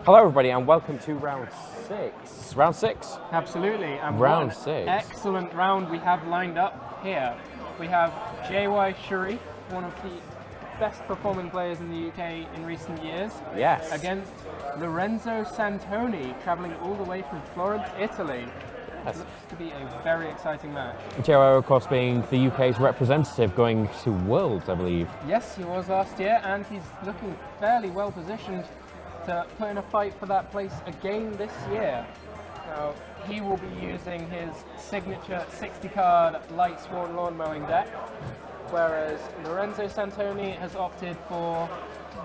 Hello everybody and welcome to round 6. Round 6? Absolutely. And round what an 6. Excellent round we have lined up here. We have Sharif, one of the best performing players in the UK in recent years. Yes. Against Lorenzo Santoni, travelling all the way from Florence, Italy. Yes. Looks to be a very exciting match. JY, of course, being the UK's representative going to Worlds, I believe. Yes, he was last year, and he's looking fairly well positioned to put in a fight for that place again this year. Now, he will be using his signature 60-card Lightsworn lawn mowing deck, whereas Lorenzo Santoni has opted for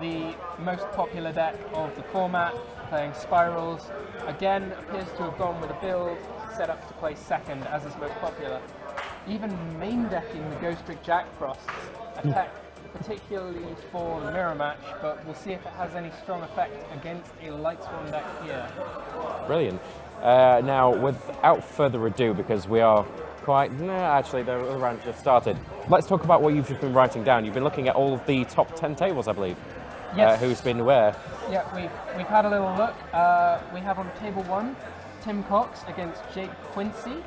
the most popular deck of the format, playing SPYRALs. Again, appears to have gone with a build set up to play second, as is most popular. Even main decking the Ghost Trick Jack Frosts, a tech particularly for the mirror match, but we'll see if it has any strong effect against a Lightsworn deck here. Brilliant. Now, without further ado, because we are quite... No, actually, the round just started. Let's talk about what you've just been writing down. You've been looking at all of the top 10 tables, I believe. Yes. Who's been where? Yeah, we've had a little look. We have on table 1, Tim Cox against Jake Quincy.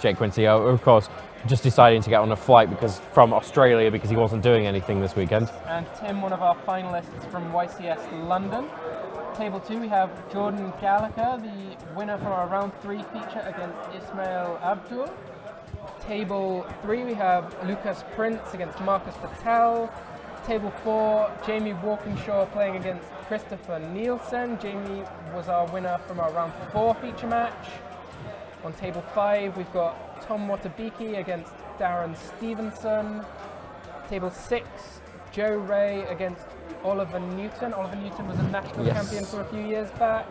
Jake Quincy, of course, just deciding to get on a flight from Australia because he wasn't doing anything this weekend. And Tim, one of our finalists from YCS London. Table 2, we have Jordan Gallagher, the winner from our round 3 feature against Ismail Abdul. Table 3, we have Lucas Prince against Marcus Patel. Table 4, Jamie Walkinshaw playing against Christopher Nielsen. Jamie was our winner from our round 4 feature match. On table 5, we've got Tom Watabiki against Darren Stevenson. Table 6, Joe Ray against Oliver Newton. Oliver Newton was a national champion for a few years back.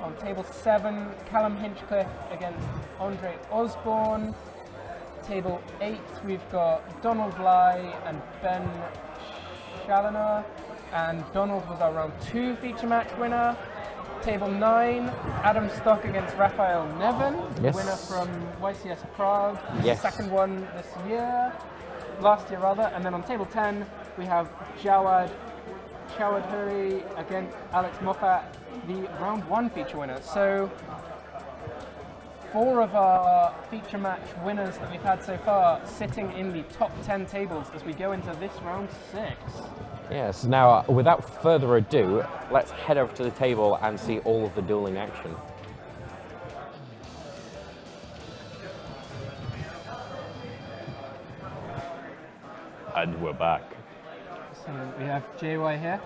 On table 7, Callum Hinchcliffe against Andre Osborne. Table 8, we've got Donald Bly and Ben Challoner, and Donald was our round 2 feature match winner. Table 9, Adam Stock against Raphael Nevin, winner from YCS Prague, second one last year rather. And then on table 10, we have Jawad Chowdhury against Alex Moffat, the round 1 feature winner. So 4 of our feature match winners that we've had so far sitting in the top 10 tables as we go into this round 6. Yes, now without further ado, let's head over to the table and see all of the dueling action. And we're back. So we have JY here,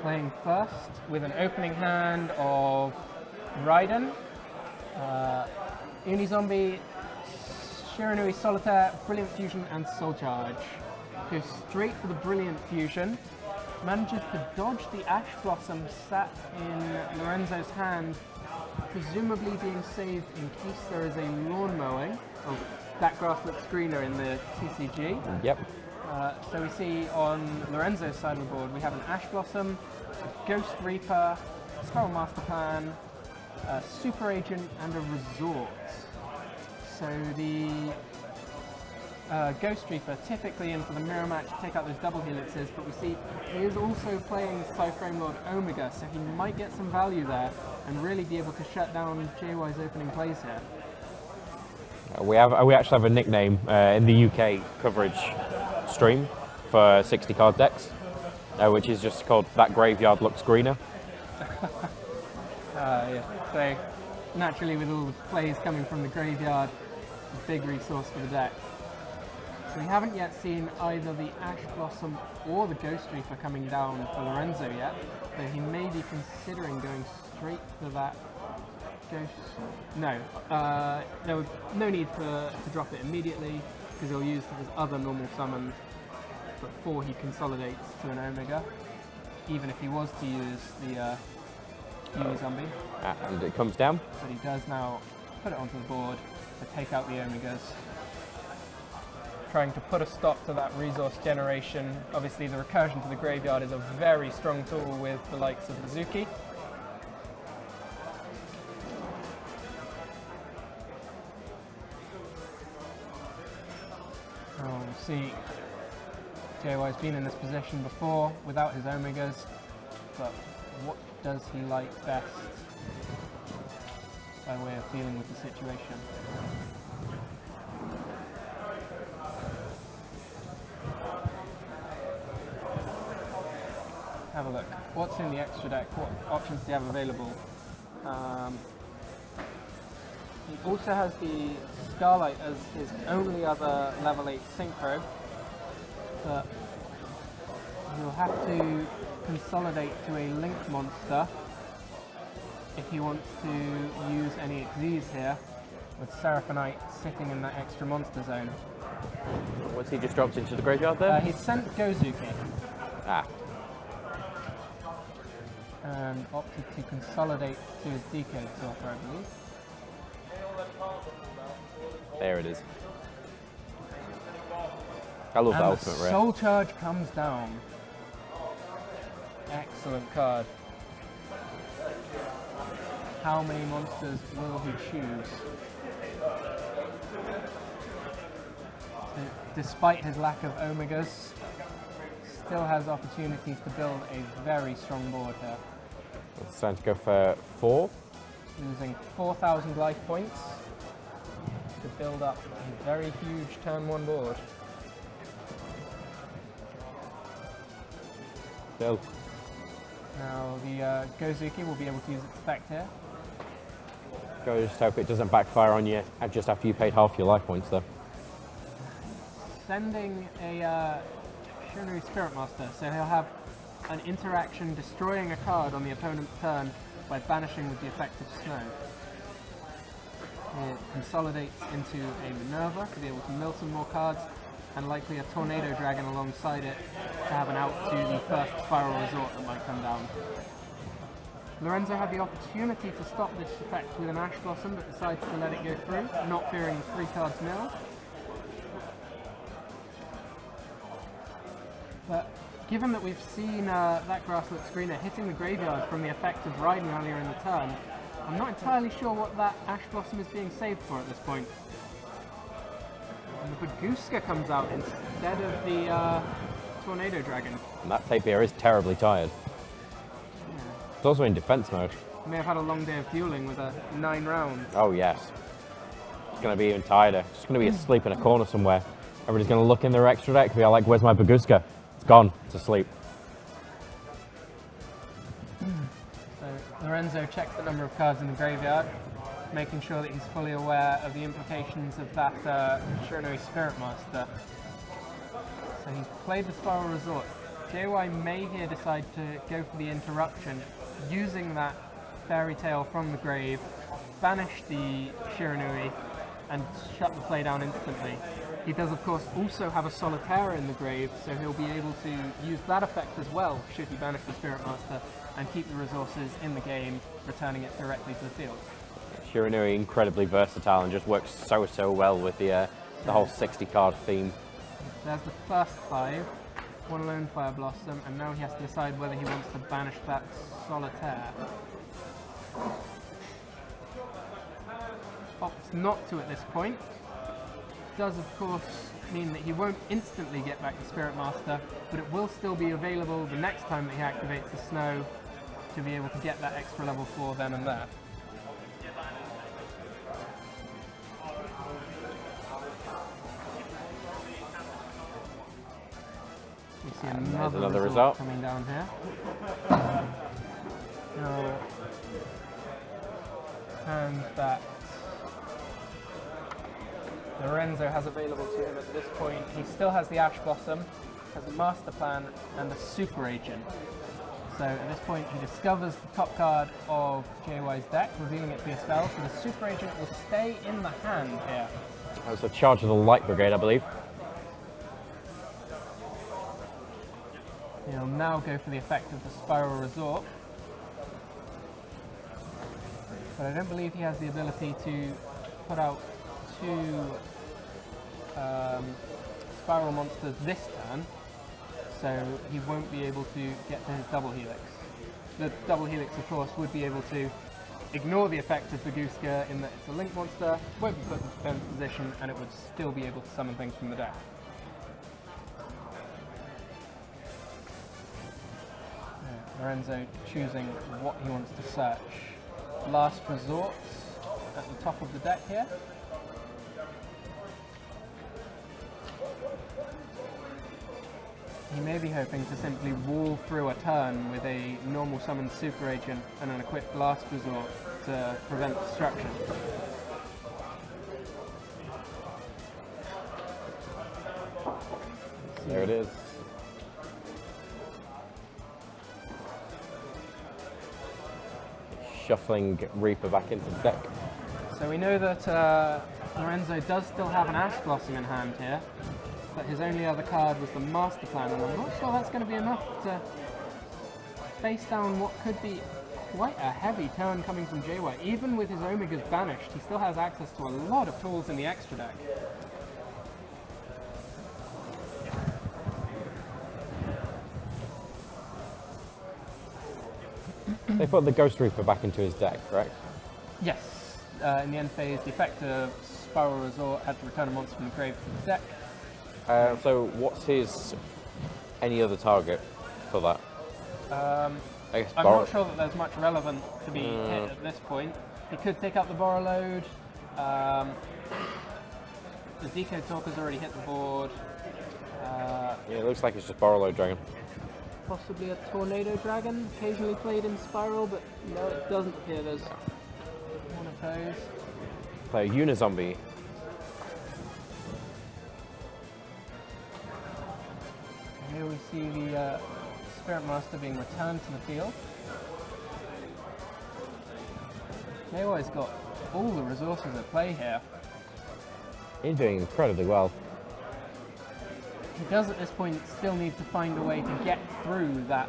playing first with an opening hand of Raiden, Unizombie, Shiranui Solitaire, Brilliant Fusion and Soul Charge. Goes straight for the Brilliant Fusion, manages to dodge the Ash Blossom sat in Lorenzo's hand, presumably being saved in case there is a lawn mowing. Oh, that grass looks greener in the TCG. Yep. So we see on Lorenzo's side of the board, we have an Ash Blossom, a Ghost Reaper, Spiral Master Plan, a Super Agent and a Resort. So the Ghost Reaper typically in for the mirror match to take out those double helixes, but we see he is also playing Cyframe Lord Omega, so he might get some value there and really be able to shut down JY's opening plays here. We actually have a nickname in the UK coverage stream for 60 card decks, which is just called That Graveyard Looks Greener. Yeah. So naturally, with all the plays coming from the graveyard, a big resource for the deck. So we haven't yet seen either the Ash Blossom or the Ghost Reaper coming down for Lorenzo yet, so he may be considering going straight for that Ghost. No, there was no need to drop it immediately because he'll use his other normal summons before he consolidates to an Omega, even if he was to use the Zombie. And it comes down. But he does now put it onto the board to take out the Omegas, trying to put a stop to that resource generation. Obviously the recursion to the graveyard is a very strong tool with the likes of Kazuki. We'll see, JY's been in this position before without his Omegas, but what does he like best by way of dealing with the situation. Have a look. What's in the extra deck? What options do you have available? He also has the Starlight as his only other level 8 synchro, but he'll have to consolidate to a Link monster if he wants to use any Xyz here, with Seraphonite sitting in that extra monster zone. What's he just dropped into the graveyard there? He sent Kazuki. Ah. And opted to consolidate to his Decode Talker, I believe. There it is. I love the ultimate rare. Soul Charge comes down. Excellent card. How many monsters will he choose? So, despite his lack of Omegas, still has opportunities to build a very strong board here. It's time to go for 4. Losing 4,000 life points to build up a very huge turn 1 board. Still. Now the Kazuki will be able to use its effect here. Go just hope it doesn't backfire on you just after you paid half your life points though. Sending a Shiranui Spirit Master, so he'll have an interaction destroying a card on the opponent's turn by banishing with the effect of Snow. It consolidates into a Minerva to be able to mill some more cards, and likely a Tornado Dragon alongside it to have an out to the first Spiral Resort that might come down. Lorenzo had the opportunity to stop this effect with an Ash Blossom, but decides to let it go through, not fearing the 3 cards mill. But given that we've seen that Grasslet Screener hitting the graveyard from the effect of Riding earlier in the turn, I'm not entirely sure what that Ash Blossom is being saved for at this point. And the Baguska comes out instead of the Tornado Dragon. And that Tapir is terribly tired. Yeah. It's also in defense mode. He may have had a long day of dueling with a 9 rounds. Oh yes. It's going to be even tireder. It's going to be asleep in a corner somewhere. Everybody's going to look in their extra deck and be like, where's my Baguska? It's gone. It's asleep. So Lorenzo checks the number of cards in the graveyard, making sure that he's fully aware of the implications of that Shiranui Spirit Master. So he's played the Spiral Resort. JY may here decide to go for the interruption, using that Fairy Tale from the grave, banish the Shiranui, and shut the play down instantly. He does, of course, also have a Solitaire in the grave, so he'll be able to use that effect as well, should he banish the Spirit Master, and keep the resources in the game, returning it directly to the field. Shiranui incredibly versatile and just works so well with the whole 60-card theme. There's the first 5, 1 Lone Fire Blossom, and now he has to decide whether he wants to banish that Solitaire. Opts not to at this point. Does of course mean that he won't instantly get back the Spirit Master, but it will still be available the next time that he activates the Snow to be able to get that extra level 4 then and there. We see another result coming down here. Now, and that Lorenzo has available to him at this point. He still has the Ash Blossom, has a Master Plan, and a Super Agent. So at this point he discovers the top card of JY's deck, revealing it to be a spell, so the Super Agent will stay in the hand here. That was a charge of the Light Brigade, I believe. He'll now go for the effect of the Spiral Resort. But I don't believe he has the ability to put out 2 Spiral monsters this turn, so he won't be able to get to his Double Helix. The Double Helix, of course, would be able to ignore the effect of Baguska in that it's a Link monster, won't be put in defense position, and it would still be able to summon things from the deck. Lorenzo choosing what he wants to search. Last Resort at the top of the deck here. He may be hoping to simply wall through a turn with a normal summoned Super Agent and an equipped Last Resort to prevent destruction. There it is. Shuffling Reaper back into the deck. So we know that Lorenzo does still have an Ash Blossom in hand here, but his only other card was the Master Plan, and I'm not sure that's going to be enough to face down what could be quite a heavy turn coming from JY. Even with his Omegas banished, he still has access to a lot of tools in the extra deck. They put the Ghost Reaper back into his deck, correct? Yes. In the end phase, the effect of Spiral Resort had to return a monster from the grave to the deck. So what's his any other target for that? I guess I'm not sure that there's much relevant to be hit at this point. He could pick up the Borrow Load. The Decode Talker's already hit the board. Yeah, it looks like it's just Borrow Load Dragon. Possibly a Tornado Dragon, occasionally played in Spiral, but no, it doesn't appear there's one of those. Play a Unizombie. Here we see the Spirit Master being returned to the field. Neo's got all the resources at play here. He's doing incredibly well. He does at this point still need to find a way to get through that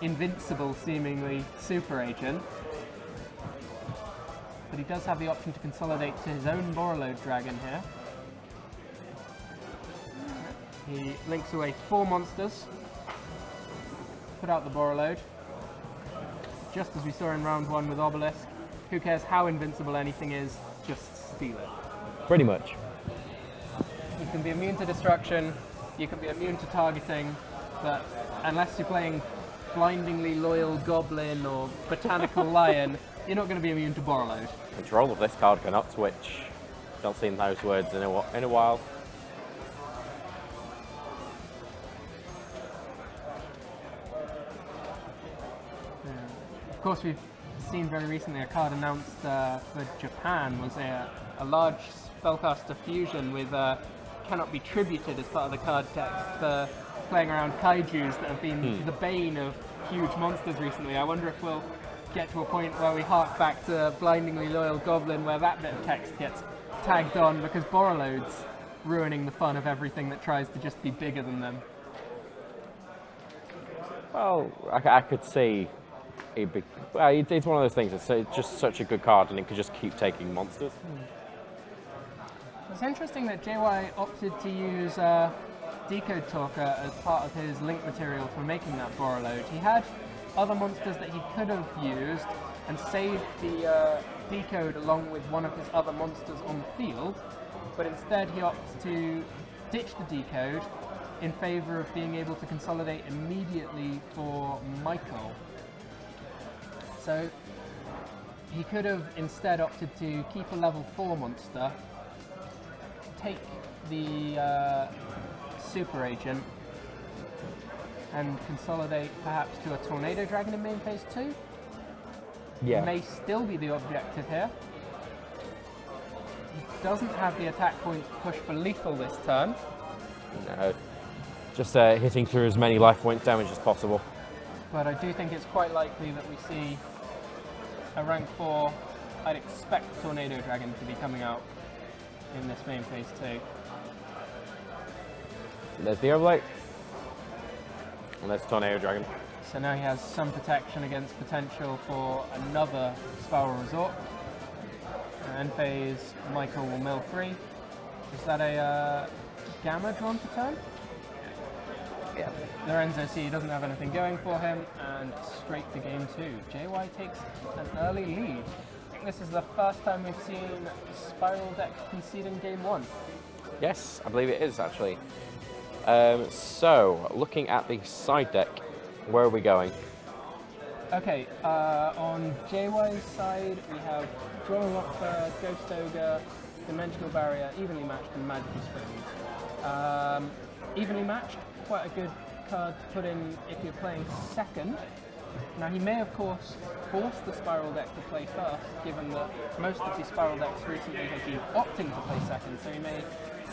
invincible, seemingly, Super Agent. But he does have the option to consolidate to his own Borrowload Dragon here. He links away 4 monsters, put out the Borrowload. Just as we saw in round 1 with Obelisk. Who cares how invincible anything is, just steal it. Pretty much. You can be immune to destruction, you can be immune to targeting, but unless you're playing Blindingly Loyal Goblin or Botanical Lion, you're not going to be immune to Borrowload. Control of this card cannot switch. Not seen those words in a while. Of course, we've seen very recently a card announced for Japan was a large spellcaster fusion with cannot be tributed as part of the card text for playing around kaijus that have been the bane of huge monsters recently. I wonder if we'll get to a point where we hark back to Blindingly Loyal Goblin where that bit of text gets tagged on because Borrowload's ruining the fun of everything that tries to just be bigger than them. Well, I could see a big... it's one of those things, it's just such a good card and it could just keep taking monsters. It's interesting that JY opted to use Decode Talker as part of his link material for making that Borrowload. He had other monsters that he could have used and saved the Decode along with one of his other monsters on the field, but instead he opts to ditch the Decode in favor of being able to consolidate immediately for Michael. So he could have instead opted to keep a level 4 monster, take the Super Agent, and consolidate perhaps to a Tornado Dragon in main phase 2. Yeah. May still be the objective here. He doesn't have the attack points to push for lethal this turn. No. Just hitting through as many life point damage as possible. But I do think it's quite likely that we see a rank 4. I'd expect Tornado Dragon to be coming out in this main phase 2. There's the overlay. And there's Tornado Dragon. So now he has some protection against potential for another Spiral Resort. End phase, Michael will mill 3. Is that a Gamma drawn for turn? Yeah. Lorenzo C doesn't have anything going for him, and straight to game 2. JY takes an early lead. I think this is the first time we've seen Spiral deck conceding game 1. Yes, I believe it is actually. So, looking at the side deck, where are we going? Okay, on JY's side, we have Draw and Lock for Ghost Ogre, Dimensional Barrier, Evenly Matched, and Magical Springs. Evenly Matched, quite a good card to put in if you're playing second. Now he may of course force the Spiral deck to play first, given that most of the Spiral decks recently have been opting to play second, so he may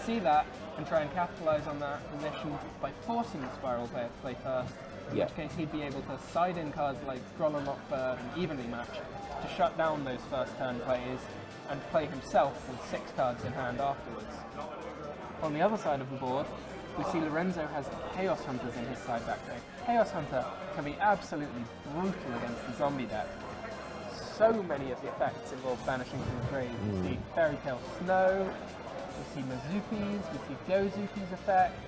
see that and try and capitalise on that position by forcing the Spiral player to play first, in which case he'd be able to side in cards like Draw and Lock Bird and Evenly Matched to shut down those first turn plays and play himself with 6 cards in hand afterwards. On the other side of the board, we see Lorenzo has Chaos Hunters in his side back deck. Chaos Hunter can be absolutely brutal against the zombie deck. So many of the effects involve banishing from the grave. We see Fairy Tale Snow, we see Mizuki's, we see Gozuki's effects.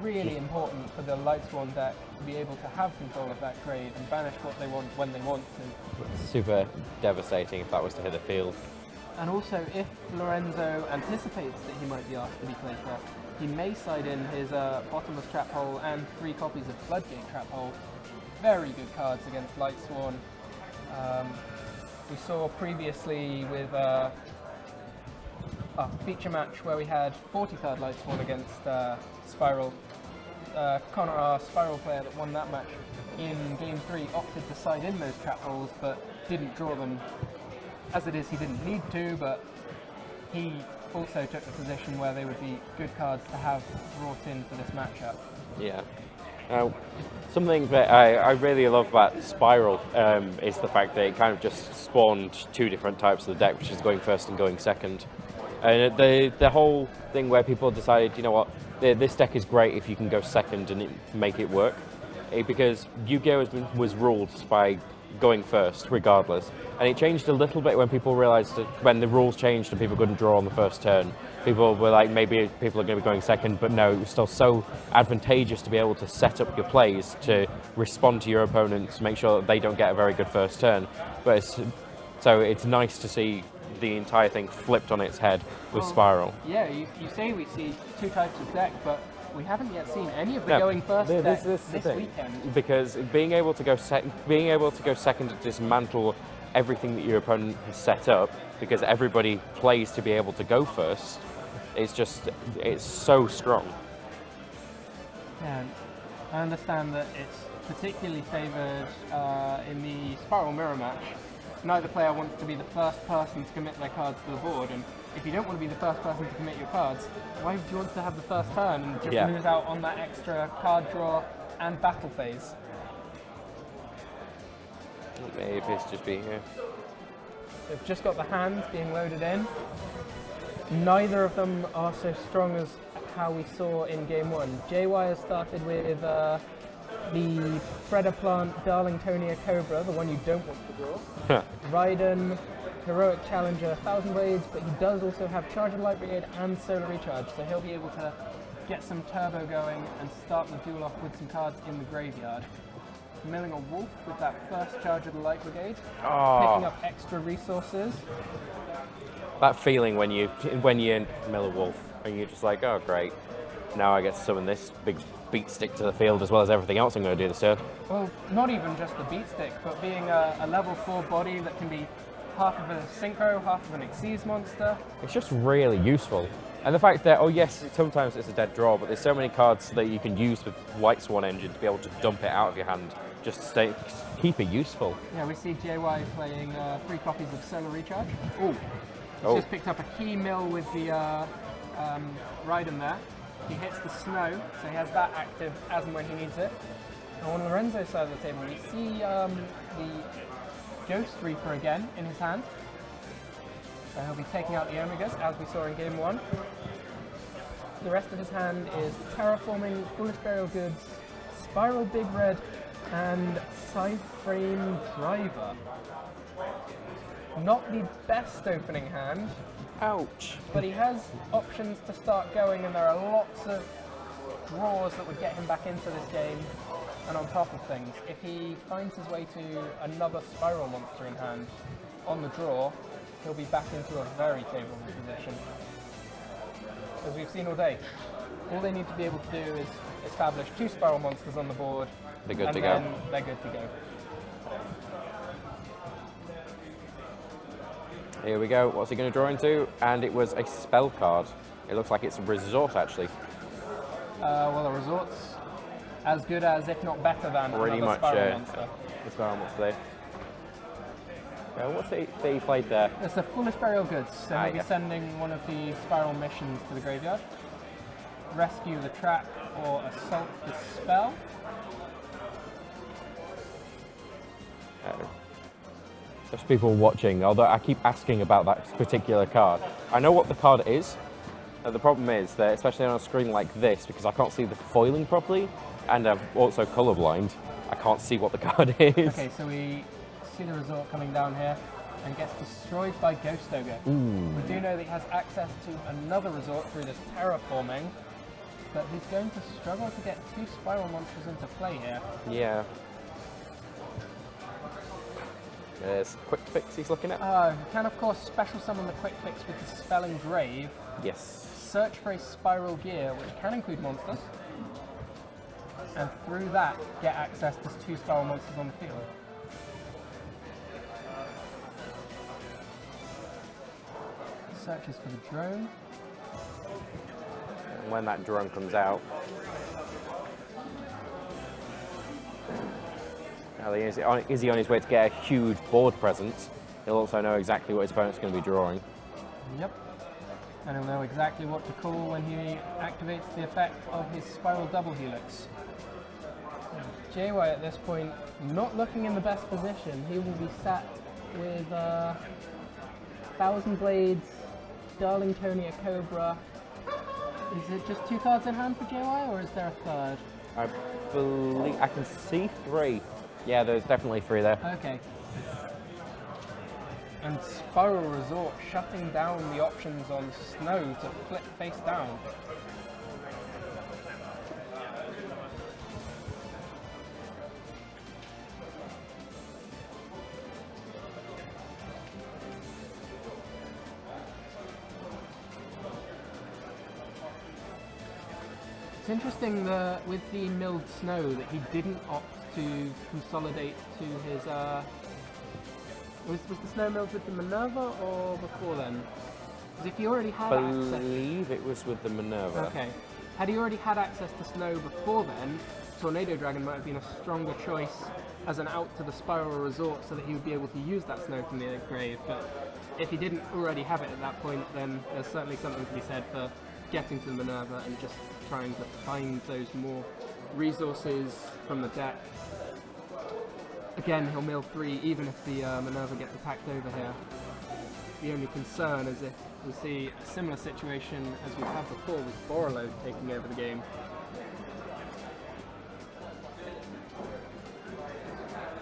Really important for the Lightsworn deck to be able to have control of that grave and banish what they want when they want to. Super devastating if that was to hit the field. And also, if Lorenzo anticipates that he might be asked to be played first, he may side in his Bottomless Trap Hole and 3 copies of Floodgate Trap Hole. Very good cards against Lightsworn. We saw previously with a feature match where we had 40-card Lightsworn against SPYRAL. Connor, our SPYRAL player that won that match in Game 3, opted to side in those trap holes but didn't draw them. As it is, he didn't need to, but he also took the position where they would be good cards to have brought in for this matchup. Yeah. Something that I really love about SPYRAL is the fact that it kind of just spawned 2 different types of the deck, which is going first and going second. And the whole thing where people decided, you know what, this deck is great if you can go second and make it work. Because Yu-Gi-Oh! Was ruled by going first, regardless. And it changed a little bit when people realised that when the rules changed and people couldn't draw on the first turn. People were like, maybe people are going to be going second, but no, it was still so advantageous to be able to set up your plays to respond to your opponents, make sure that they don't get a very good first turn. So it's nice to see the entire thing flipped on its head with SPYRAL. Yeah, you say we see 2 types of deck, but we haven't yet seen any of the going first deck this weekend. Because being able to go second to dismantle everything that your opponent has set up, because everybody plays to be able to go first, it's so strong. Yeah, I understand that it's particularly favoured in the SPYRAL mirror match. Neither player wants to be the first person to commit their cards to the board, and if you don't want to be the first person to commit your cards, why would you want to have the first turn and just lose out on that extra card draw and battle phase? Maybe it's just being here. They've just got the hands being loaded in. Neither of them are so strong as how we saw in Game 1. JY has started with the Predaplant Darlingtonia Cobra, the one you don't want to draw. Raiden, Heroic Challenger, Thousand Blades, but he does also have Charge of Light Brigade and Solar Recharge, so he'll be able to get some turbo going and start the duel off with some cards in the graveyard. Milling a Wolf with that first Charge of the Light Brigade, picking up extra resources. That feeling when you mill a wolf and you're just like, oh great, now I get to summon this big beat stick to the field as well as everything else I'm going to do this turn. Well, not even just the beat stick, but being a level 4 body that can be half of a synchro, half of an Xyz monster. It's just really useful. And the fact that, oh yes, sometimes it's a dead draw, but there's so many cards that you can use with Lightsworn engine to be able to dump it out of your hand, just to keep it useful. Yeah, we see JY playing 3 copies of Solar Recharge. Ooh. He's just picked up a key mill with the Raiden there. He hits the snow, so he has that active as and when he needs it. And on Lorenzo's side of the table, we see the Ghost Reaper again in his hand. So he'll be taking out the Omegas, as we saw in Game 1. The rest of his hand is Terraforming, Foolish Burial Goods, Spiral Big Red, and Side-Frame Driver. Not the best opening hand. Ouch. But he has options to start going, and there are lots of draws that would get him back into this game. And on top of things, if he finds his way to another SPYRAL monster in hand on the draw, he'll be back into a very favourable position. As we've seen all day. All they need to be able to do is establish 2 spiral monsters on the board. They're good and to then go. They're good to go. Here we go. What's he going to draw into? And it was a spell card. It looks like it's a resort, actually. Well, a resort's as good as, if not better than, Pretty another much, spiral monster. the spiral monster there. What's it that he played there? It's a Foolish Burial Goods, so we'll be yeah. sending one of the spiral missions to the graveyard. Rescue the trap or assault the spell. There's people watching, although I keep asking about that particular card. I know what the card is. The problem is that, especially on a screen like this, because I can't see the foiling properly, and I'm also colorblind, I can't see what the card is. Okay, so we see the resort coming down here and gets destroyed by Ghost Ogre. Ooh. We do know that he has access to another resort through this terraforming, but he's going to struggle to get 2 spiral monsters into play here. Yeah. There's Quick Fix he's looking at. You can of course special summon the Quick Fix with the spell Engrave. Yes. Search for a spiral gear, which can include monsters, and through that get access to 2 spiral monsters on the field. Searches for the drone. And when that drone comes out, now is he on his way to get a huge board presence? He'll also know exactly what his opponent's going to be drawing. Yep. And he'll know exactly what to call when he activates the effect of his Spiral Double Helix. JY at this point, not looking in the best position. He will be sat with Thousand Blades, Darlingtonia Cobra. Is it just 2 cards in hand for JY, or is there a third? I believe I can see 3. Yeah, there's definitely 3 there. Okay. And Spiral Resort shutting down the options on Snow to flip face down. It's interesting that with the milled Snow that he didn't opt to consolidate to his was the Snow milled with the Minerva or before then? Because if he already had I believe it was with the Minerva. Okay. Had he already had access to Snow before then, Tornado Dragon might have been a stronger choice as an out to the Spiral Resort so that he would be able to use that Snow from the grave, but if he didn't already have it at that point, then there's certainly something to be said for getting to the Minerva and just trying to find those more resources from the deck. Again, he'll mill 3 even if the Minerva gets attacked over here. The only concern is if we see a similar situation as we've had before with Borreload taking over the game.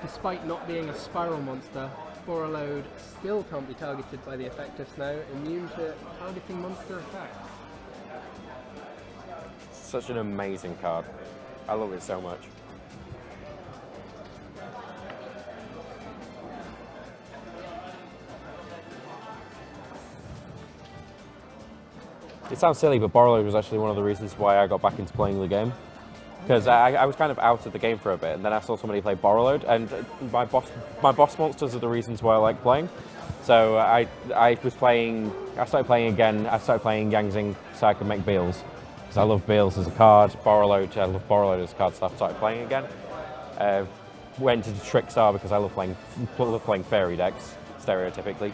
Despite not being a spiral monster, Borreload still can't be targeted by the effect of Snow, immune to targeting monster effects. Such an amazing card. I love it so much. It sounds silly, but Borreload was actually one of the reasons why I got back into playing the game. Because I was kind of out of the game for a bit, and then I saw somebody play Borreload, and my boss monsters are the reasons why I like playing. So I started playing again. I started playing Yangzing so I could make Beals. Because I love Beals as a card, I love Borreload as a card, so I started playing again. Went into Trickstar because I love playing fairy decks, stereotypically.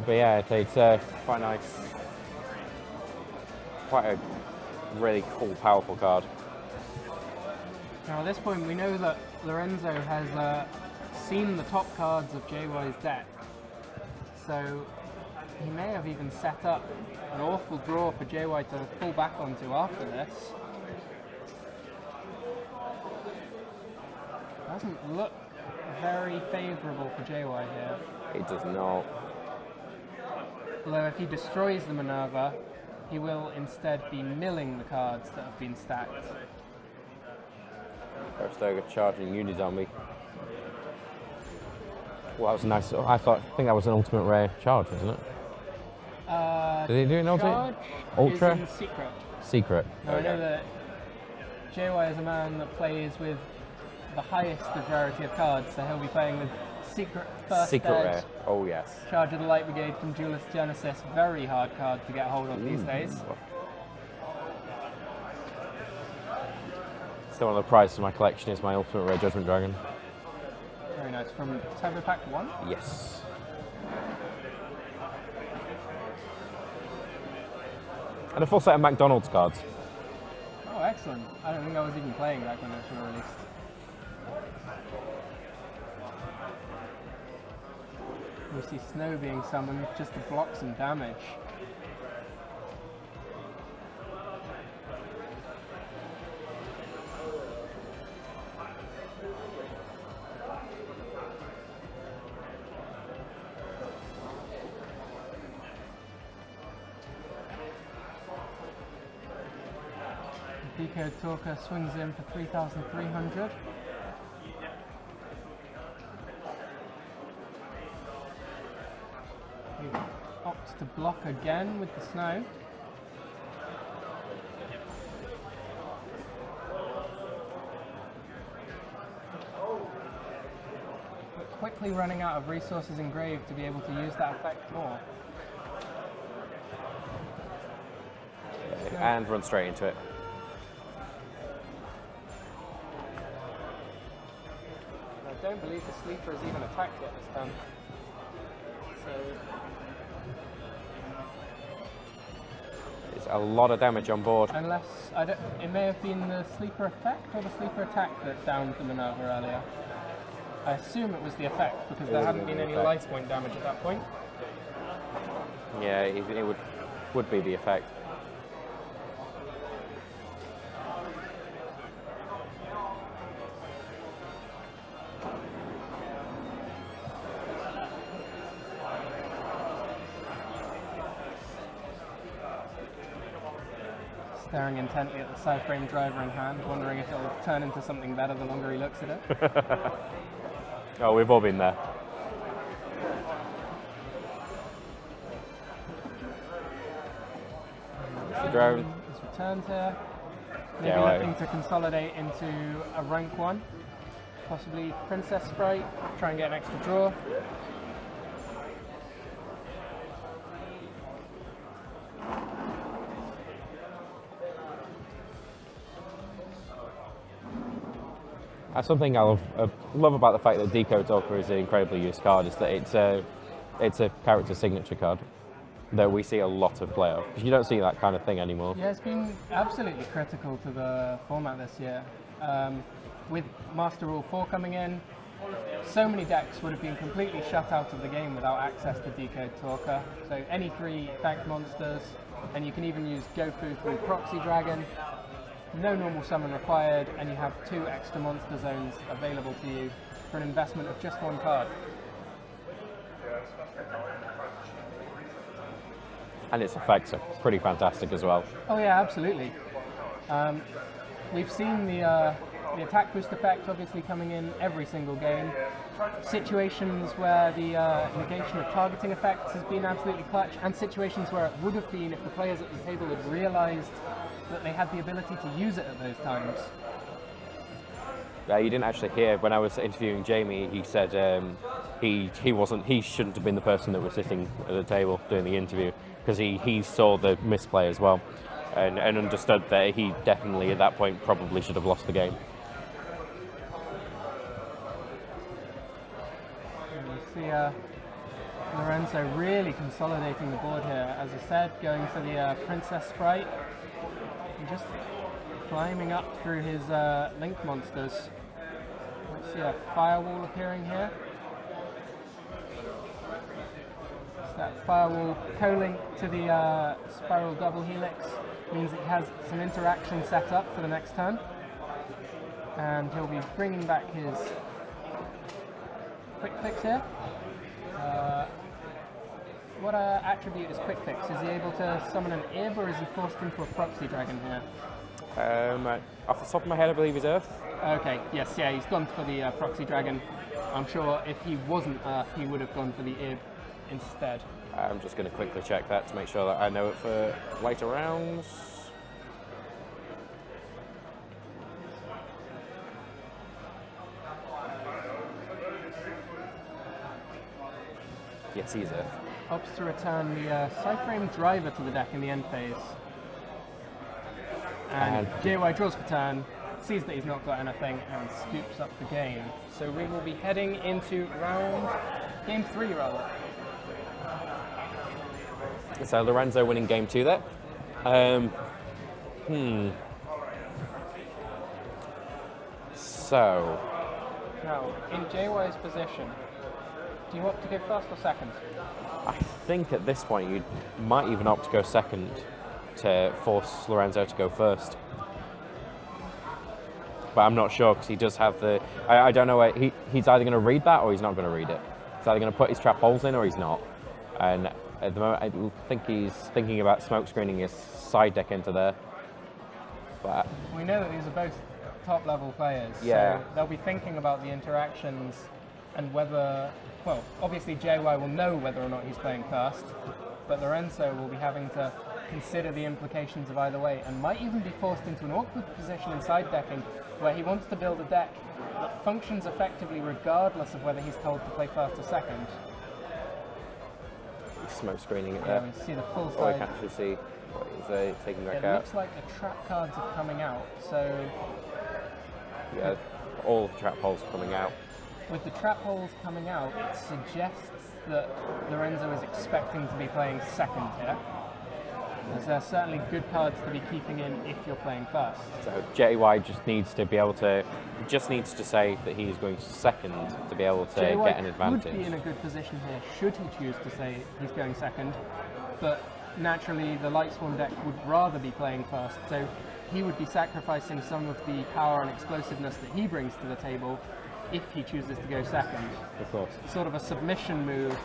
But yeah, it's quite nice. Quite a really cool, powerful card. Now at this point we know that Lorenzo has seen the top cards of JY's deck, so he may have even set up an awful draw for JY to fall back onto after this. Doesn't look very favourable for JY here. It does not. Although if he destroys the Minerva, he will instead be milling the cards that have been stacked. Ghost Ogre charging Unizombie. Well, that was nice. I think that was an ultimate rare charge, wasn't it? Did he do an ulti? Charge Ultra? is in secret. Secret. Now, I know that JY is a man that plays with the highest of rarity of cards, so he'll be playing with secret first Secret edge. rare. Oh yes. Charge of the Light Brigade from Duelist Genesis. Very hard card to get hold of these days. So one of the prizes of my collection is my Ultimate Rare Judgment Dragon. Very nice. From Turbo Pack 1? Yes. And a full set of McDonald's cards. Oh, excellent. I don't think I was even playing back when it was released. We see Snow being summoned just to block some damage. Decode Talker swings in for 3,300. He opts to block again with the snow. But quickly running out of resources engraved to be able to use that effect more. And run straight into it. I don't believe the sleeper has even attacked yet this time. So It's a lot of damage on board. unless it may have been the sleeper effect or the sleeper attack that downed the Minerva earlier. I assume it was the effect because there hadn't been any life point damage at that point. Yeah, it would be the effect. Staring intently at the side frame driver in hand, wondering if it'll turn into something better the longer he looks at it. Oh, we've all been there. The drone. He's returned here. Maybe Yeah, right. looking to consolidate into a rank 1. Possibly Princess Sprite, try and get an extra draw. That's something I love about the fact that Decode Talker is an incredibly used card, is that it's a character signature card that we see a lot of play of. Because you don't see that kind of thing anymore. Yeah, it's been absolutely critical to the format this year. With Master Rule 4 coming in, so many decks would have been completely shut out of the game without access to Decode Talker. So any 3 effect monsters, and you can even use Goku through Proxy Dragon. No normal summon required, and you have 2 extra monster zones available to you for an investment of just 1 card. And its effects are pretty fantastic as well. Oh yeah, absolutely. We've seen the attack boost effect obviously coming in every single game. Situations where the negation of targeting effects has been absolutely clutch, and situations where it would have been if the players at the table had realised that they had the ability to use it at those times. You didn't actually hear when I was interviewing Jamie. He said he shouldn't have been the person that was sitting at the table doing the interview, because he saw the misplay as well, and understood that he definitely at that point probably should have lost the game. And we see Lorenzo really consolidating the board here. As I said, going for the Princess Sprite and just climbing up through his Link monsters. Let's see a Firewall appearing here. That Firewall co-link to the Spiral Double Helix means that he has some interaction set up for the next turn, and he'll be bringing back his Quick Fix here. What attribute is Quick Fix? Is he able to summon an Ib, or is he forced into a Proxy Dragon here? Off the top of my head, I believe he's Earth. Okay, yes, yeah, he's gone for the Proxy Dragon. I'm sure if he wasn't Earth, he would have gone for the Ib instead. I'm just going to quickly check that to make sure that I know it for later rounds. Yes, he's it. Opts to return the Cyframe driver to the deck in the end phase. And JY draws for turn, sees that he's not got anything, and scoops up the game. So we will be heading into game 3 rather. So Lorenzo winning game 2 there. So Now, in JY's position, do you opt to go first or second? I think at this point you might even opt to go second to force Lorenzo to go first. But I'm not sure because he does have the... I don't know, he's either going to read that or he's not going to read it. He's either going to put his trap holes in or he's not. And at the moment I think he's thinking about smoke screening his side deck into there. But we know that these are both top level players, yeah. So they'll be thinking about the interactions and whether... Well, obviously JY will know whether or not he's playing first, but Lorenzo will be having to consider the implications of either way and might even be forced into an awkward position in side decking where he wants to build a deck that functions effectively regardless of whether he's told to play first or second. He's smoke screening it Yeah, there. we see the full Oh, I side. can actually see what he's taking back It out. looks like the trap cards are coming out, so... Yeah, all the trap holes coming out. With the trap holes coming out, it suggests that Lorenzo is expecting to be playing second here. As there are certainly good cards to be keeping in if you're playing first. So JY just needs to be able to, needs to say that he's going second to be able to JY get an advantage. would be in a good position here should he choose to say he's going second, but naturally the Lightsworn deck would rather be playing first, so he would be sacrificing some of the power and explosiveness that he brings to the table if he chooses to go second. Of course. Sort of a submission move,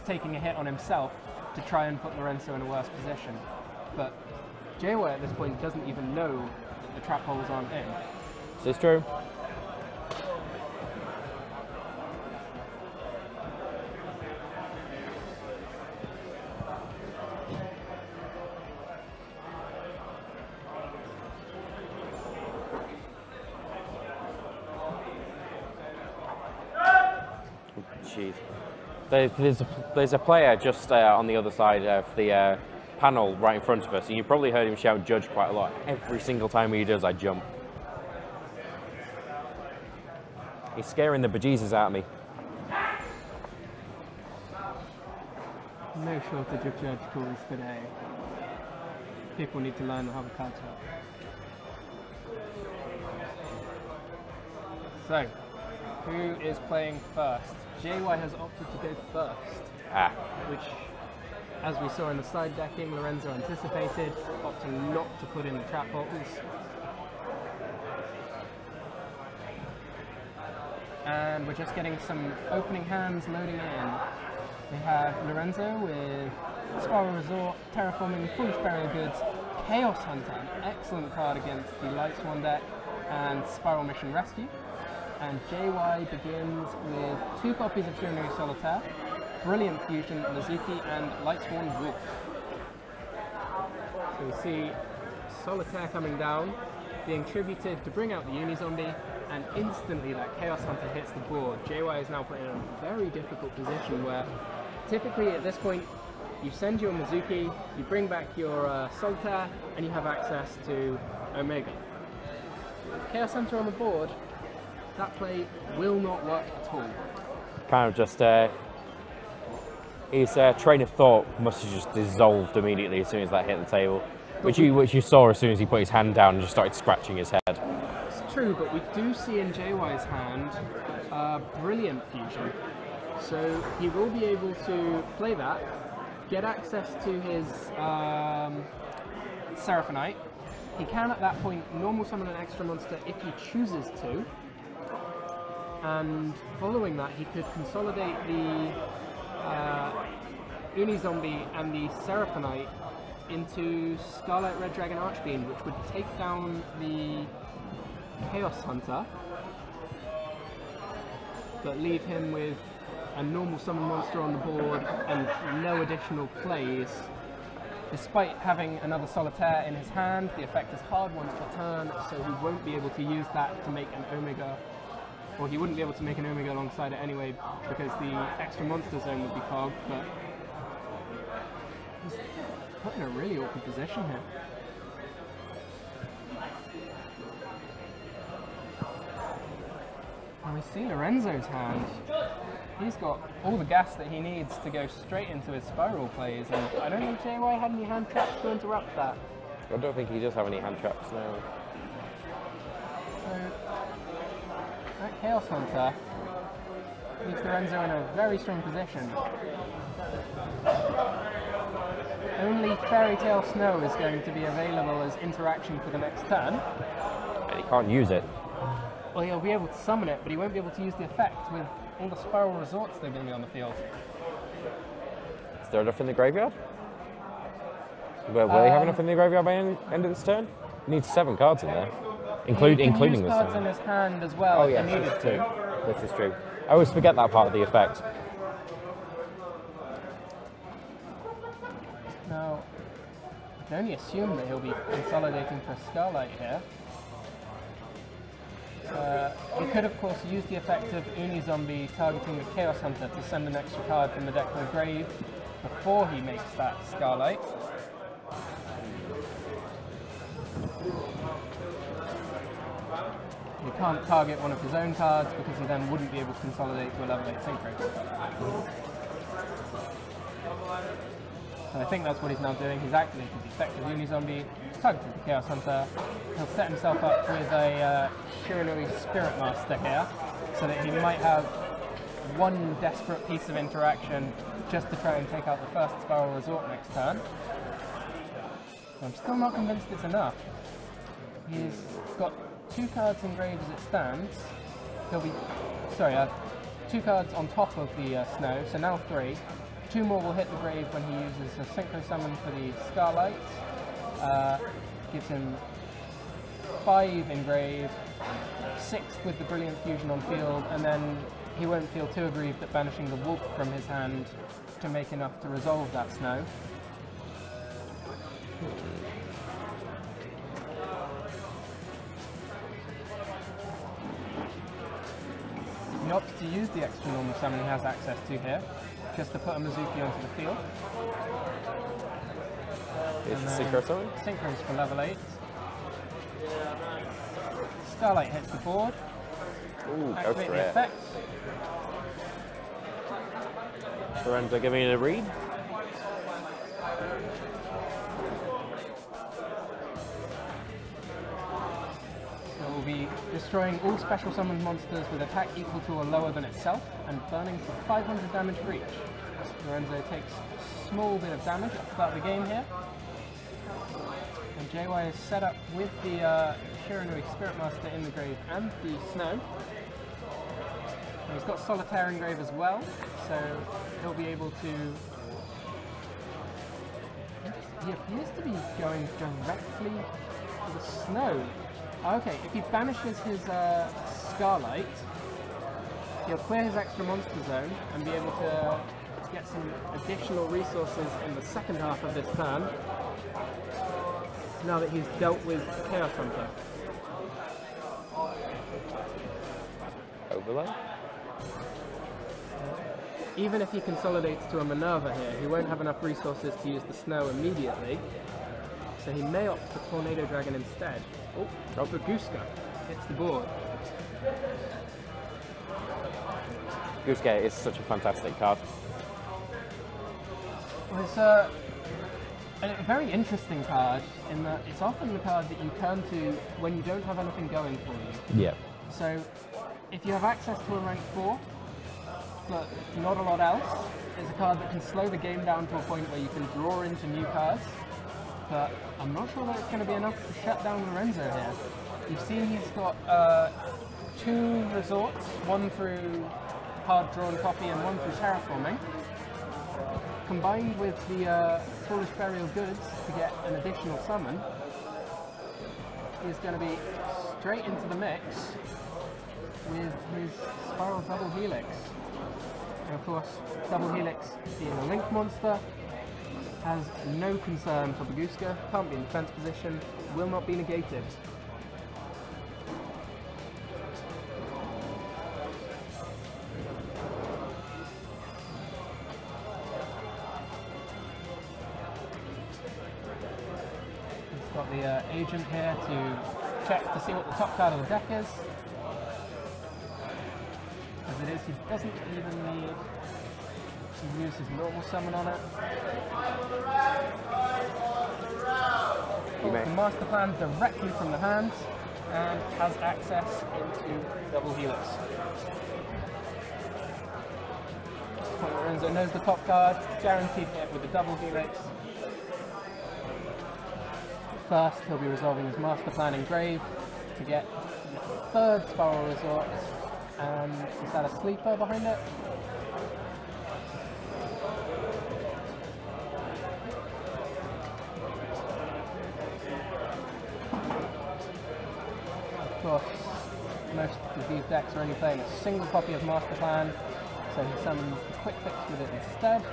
taking a hit on himself to try and put Lorenzo in a worse position. But JY at this point doesn't even know that the trap holes aren't in. Is this true? Jeez. There's a player just on the other side of the panel right in front of us, and you probably heard him shout "judge" quite a lot. Every single time he does, I jump. He's scaring the bejesus out of me. No shortage of judge calls today. People need to learn how the cards work. So, who is playing first? JY has opted to go first, which, as we saw in the side decking, Lorenzo anticipated, opting not to put in the trap holes. And we're just getting some opening hands loading in. We have Lorenzo with Spiral Resort, Terraforming, Foolish Burial Goods, Chaos Hunter, an excellent card against the Lightsworn deck, and Spiral Mission Rescue. And JY begins with 2 copies of Showdown Solitaire, Brilliant Fusion, Mizuki, and Lightsworn Wolf. So we see Solitaire coming down, being tributed to bring out the Uni-Zombie, and instantly that Chaos Hunter hits the board. JY is now put in a very difficult position where typically at this point you send your Mizuki, you bring back your Solitaire, and you have access to Omega. With Chaos Hunter on the board, that play will not work at all. Kind of just, his train of thought must have just dissolved immediately as soon as that hit the table, which you saw as soon as he put his hand down and just started scratching his head. It's true, but we do see in JY's hand Brilliant Fusion. So he will be able to play that, get access to his Seraphonite. He can at that point normal summon an extra monster if he chooses to. And following that, he could consolidate the Uni-Zombie and the Seraphonite into Starlight Red Dragon Archfiend, which would take down the Chaos Hunter, but leave him with a normal summon monster on the board and no additional plays. Despite having another Solitaire in his hand, the effect is hard once per turn, so he won't be able to use that to make an Omega. Or he wouldn't be able to make an Omega alongside it anyway, because the extra monster zone would be clogged, but he's put in a really awkward position here. And we see Lorenzo's hand. He's got all the gas that he needs to go straight into his spiral plays, and I don't think JY had any hand traps to interrupt that. I don't think he does have any hand traps now. So, that Chaos Hunter leaves Lorenzo in a very strong position. Only Fairy Tale Snow is going to be available as interaction for the next turn. And he can't use it. Well, he'll be able to summon it, but he won't be able to use the effect with all the Spiral Resorts that are going to be on the field. Is there enough in the graveyard? Will they have enough in the graveyard by end of this turn? He needs 7 cards in there, including use this cards one. in his hand as well. Oh if yes, he needed that's to. true. This is true. I always forget that part of the effect. Now, I can only assume that he'll be consolidating for a Starlight here. He could, of course, use the effect of Unizombie targeting the Chaos Hunter to send an extra card from the deck to the grave before he makes that Starlight. He can't target one of his own cards because he then wouldn't be able to consolidate to a level 8 Synchro. So I think that's what he's now doing. He's activated the effect of Unizombie, targeted the Chaos Hunter. He'll set himself up with a Shiranui Spirit Master here, so that he might have one desperate piece of interaction just to try and take out the first Spiral Resort next turn. I'm still not convinced it's enough. He's got 2 cards engraved as it stands. He'll be, sorry, 2 cards on top of the snow, so now 3. 2 more will hit the grave when he uses a Synchro Summon for the Starlight. Gives him 5 in grave, 6 with the Brilliant Fusion on field, and then he won't feel too aggrieved at banishing the Wolf from his hand to make enough to resolve that snow. He opts to use the extra normal summon he has access to here, just to put a Mizuki onto the field. Is the Synchro Summon? Synchros for level 8. Starlight hits the board. Ooh, goes Activate for the it. effect. Lorenzo giving it a read. It will be destroying all special summoned monsters with attack equal to or lower than itself and burning for 500 damage for each. Lorenzo takes a small bit of damage at the start of the game here. And JY is set up with the Shiranui Spirit Master in the grave and the snow. And he's got Solitaire in grave as well, so he'll be able to... He appears to be going directly to the snow. Okay, if he banishes his Starlight, he'll clear his extra monster zone and be able to get some additional resources in the second half of this turn, now that he's dealt with Chaos Hunter. Overlay? Even if he consolidates to a Minerva here, he won't have enough resources to use the snow immediately, so he may opt for Tornado Dragon instead. Oh, Baguska hits the board. Goosegair is such a fantastic card. Well, it's a very interesting card in that it's often the card that you turn to when you don't have anything going for you. Yeah. So if you have access to a rank 4, but not a lot else, it's a card that can slow the game down to a point where you can draw into new cards. But I'm not sure that it's going to be enough to shut down Lorenzo here. You've seen he's got 2 resorts, one through hard drawn copy and one through terraforming. Combined with the Foolish Burial Goods to get an additional summon, he's going to be straight into the mix with his Spiral Double Helix. And of course, Double Helix being a link monster, has no concern for Baguska, can't be in defense position, will not be negated. He's got the agent here to check to see what the top card of the deck is. As it is, he doesn't even need to use his normal summon on it. The master plan directly from the hand and has access into Double Helix. Lorenzo knows the top card, guaranteed hit with the Double Helix. First, he'll be resolving his master plan engrave to get the third Spiral Resort, and is that a sleeper behind it? Of course, most of these decks are only playing a single copy of Master Plan, so he summons the Quick Fix with it instead.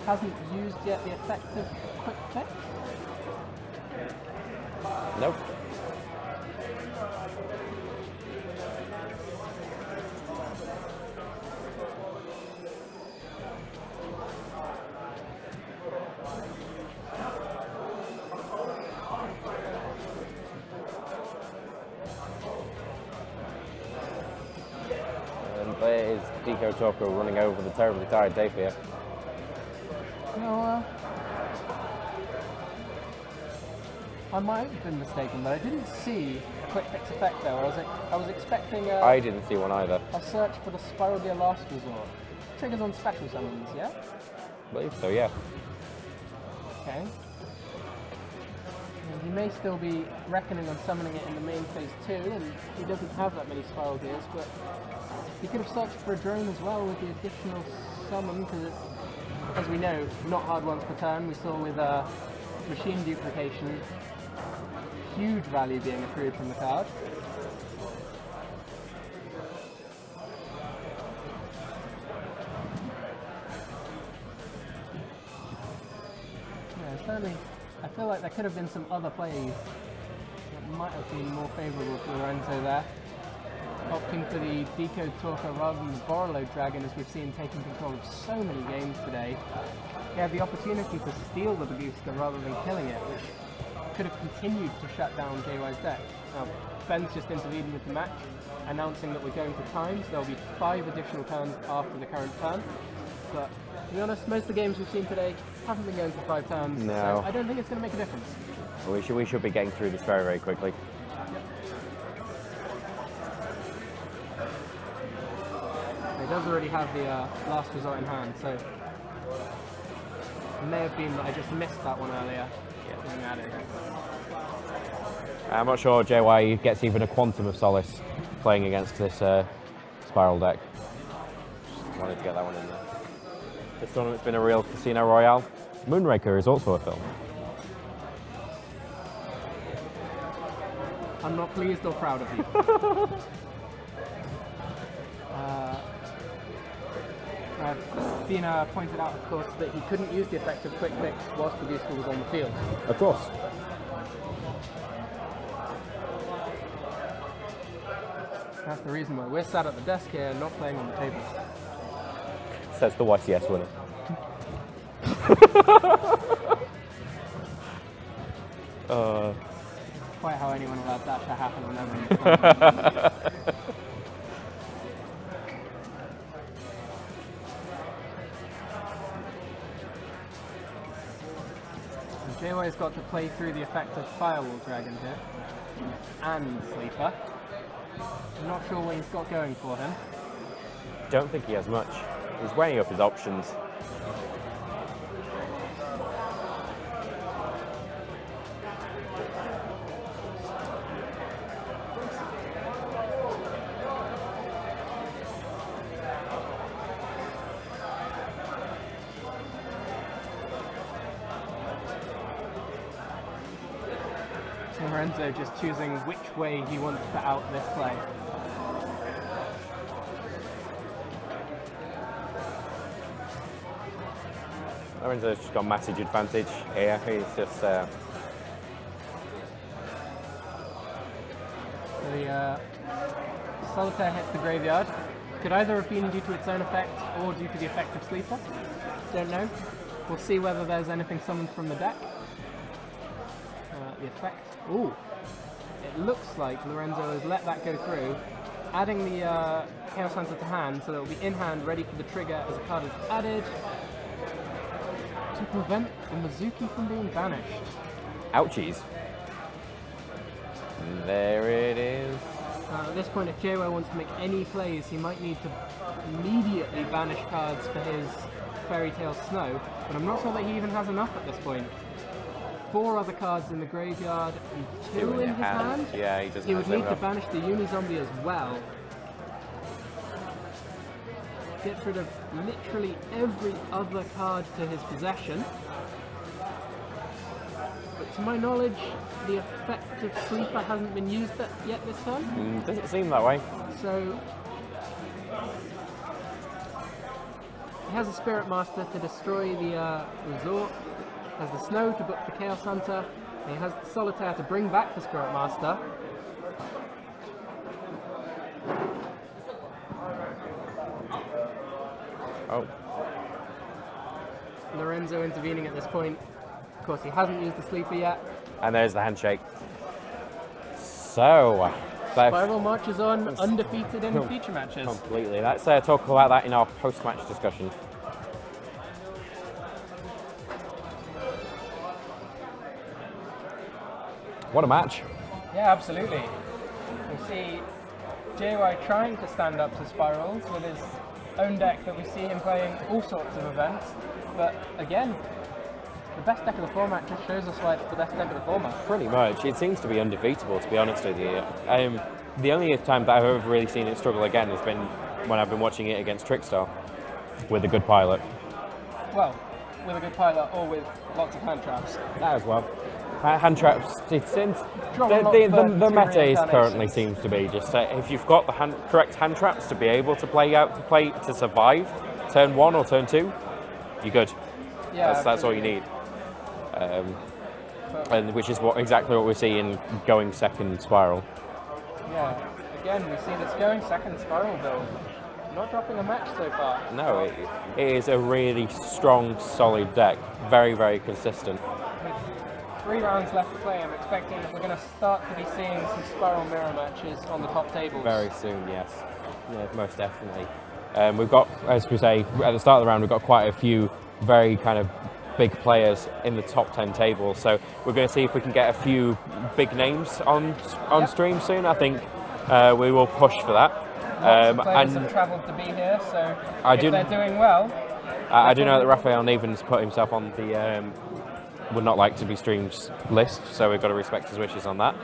Hasn't used yet the effective Quick Fix. Nope. And there is Deco Toko running over the terribly tired day for you. No, I might have been mistaken, but I didn't see a Quick Fix effect there. I was expecting I didn't see one either. a search for the Spiral Gear Last Resort. Triggers on special summons, yeah? I believe so, yeah. Okay. And he may still be reckoning on summoning it in the main phase 2, and he doesn't have that many Spiral Gears, but he could have searched for a drone as well with the additional summon, because it's, as we know, not hard once per turn. We saw with machine duplication, huge value being accrued from the card. Yeah, certainly, I feel like there could have been some other plays that might have been more favourable for Lorenzo there. Opting for the Decode Talker rather than the Borrello Dragon, as we've seen taking control of so many games today. He had the opportunity to steal the Baguska rather than killing it, which could have continued to shut down JY's deck. Now, Ben's just intervened with the match, announcing that we're going to times. There'll be 5 additional turns after the current turn. But to be honest, most of the games we've seen today haven't been going for 5 turns, No. so I don't think it's going to make a difference. We should be getting through this very, very quickly. He does already have the Last Resort in hand, so it may have been that I just missed that one earlier. I'm not sure JY gets even a quantum of solace playing against this Spiral deck. Just wanted to get that one in there. This tournament's been a real Casino Royale. Moonraker is also a film. I'm not pleased or proud of you. I've been pointed out, of course, that he couldn't use the effective Quick Fix whilst the Baguska was on the field. Of course. That's the reason why we're sat at the desk here and not playing on the tables. Says the YCS winner. Quite how anyone allowed that to happen on everyone. JY's got to play through the effect of Firewall Dragon here, and Sleeper. I'm not sure what he's got going for him. Don't think he has much. He's weighing up his options. Lorenzo just choosing which way he wants to out this play. Lorenzo's just got massive advantage here. He's just So the solitaire hits the graveyard. Could either have been due to its own effect or due to the effect of Sleeper. Don't know. We'll see whether there's anything summoned from the deck. The effect. Ooh. It looks like Lorenzo has let that go through, adding the Chaos Hunter to hand, so that it will be in hand, ready for the trigger as a card is added to prevent the Mizuki from being banished. ouchies. There it is. At this point, if JWoww wants to make any plays, he might need to immediately banish cards for his Fairy Tale Snow, but I'm not sure that he even has enough at this point. 4 other cards in the graveyard and 2 in his hand. Yeah, he doesn't. He would need to banish the Uni-Zombie as well. Gets rid of literally every other card to his possession. But to my knowledge, the effect of Sleeper hasn't been used yet this turn. Doesn't seem that way. So he has a Spirit Master to destroy the resort, has the Snow to book the Chaos Hunter, and he has the Solitaire to bring back the Spirit Master. Oh. Lorenzo intervening at this point. Of course, he hasn't used the Sleeper yet. And there's the handshake. So, SPYRAL marches on undefeated in feature matches. Completely. Let's talk about that in our post-match discussion. What a match. Yeah, absolutely. We see JY trying to stand up to Spirals with his own deck that we see him playing all sorts of events. But again, the best deck of the format just shows us why it's the best deck of the format. Pretty much. It seems to be undefeatable, to be honest with you. The only time that I've ever really seen it struggle again has been when I've been watching it against Trickstar with a good pilot. Well, with a good pilot or with lots of hand traps. That as well. Hand traps, the meta is currently seems to be just if you've got the correct hand traps to be able to to survive turn 1 or turn 2, you're good. Yeah, that's all you need. And which is exactly what we're seeing going second SPYRAL. Yeah, again we see this going second SPYRAL build. Not dropping a match so far. No, it is a really strong, solid deck. Very, very consistent. 3 rounds left to play. I'm expecting that we're going to start to be seeing some SPYRAL mirror matches on the top tables. Very soon, yes. Yeah, most definitely. We've got, as we say, at the start of the round, we've got quite a few very kind of big players in the top 10 tables. So we're going to see if we can get a few big names on stream soon. I think we will push for that. Lots of players have travelled to be here, so if they're doing well. I do know that Raphael Neven's put himself on the would not like to be streamed list, so we've got to respect his wishes on that.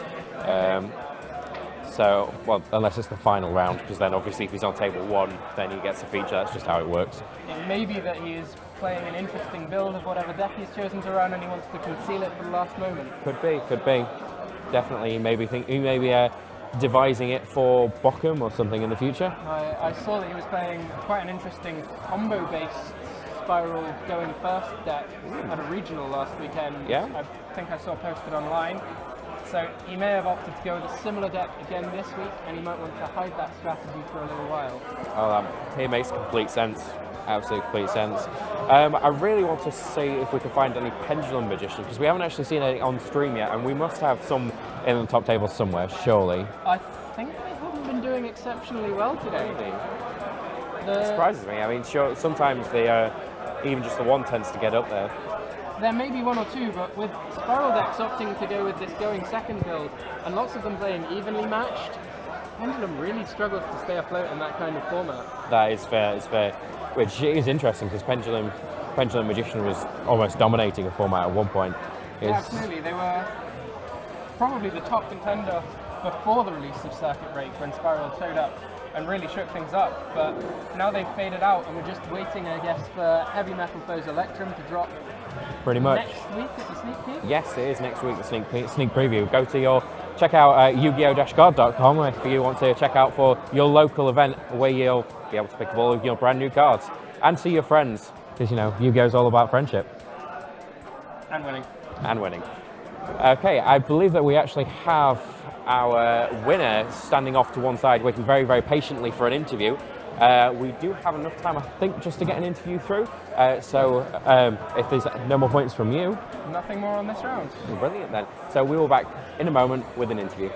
So, well, unless it's the final round, because then obviously if he's on table 1, then he gets a feature. That's just how it works. It may be that he is playing an interesting build of whatever deck he's chosen to run, and he wants to conceal it for the last moment. Could be. Definitely, he may be devising it for Bochum or something in the future. I saw that he was playing quite an interesting combo-based SPYRAL going first deck at a regional last weekend. Yeah. I think I saw posted online. So he may have opted to go with a similar deck again this week, and he might want to hide that strategy for a little while. Oh, it makes complete sense. Absolute complete sense. I really want to see if we can find any Pendulum Magician, because we haven't actually seen any on stream yet, and we must have some in the top table somewhere, surely. I think they haven't been doing exceptionally well today. It surprises me. I mean, sure, sometimes they even just the 1 tends to get up there. There may be 1 or 2, but with SPYRAL decks opting to go with this going second build, and lots of them playing evenly matched, Pendulum really struggles to stay afloat in that kind of format. That is fair, which is interesting, because Pendulum Magician was almost dominating a format at one point. Yeah, absolutely. They were probably the top contender before the release of Circuit Break, when SPYRAL showed up and really shook things up, but now they've faded out and we're just waiting, I guess, for Heavy Metal Foe's Electrum to drop Pretty much. Next week at the sneak peek? Yes, it is next week, the sneak preview. Go to check out Yu-Gi-Oh!-God.com if you want to check out for your local event where you'll be able to pick up all of your brand new cards. And see your friends, because, you know, Yu-Gi-Oh!'s all about friendship. And winning. And winning. Okay, I believe that we actually have our winner standing off to one side, waiting very, very patiently for an interview. We do have enough time, I think, just to get an interview through. So if there's no more points from you... Nothing more on this round. Brilliant then. So we will be back in a moment with an interview.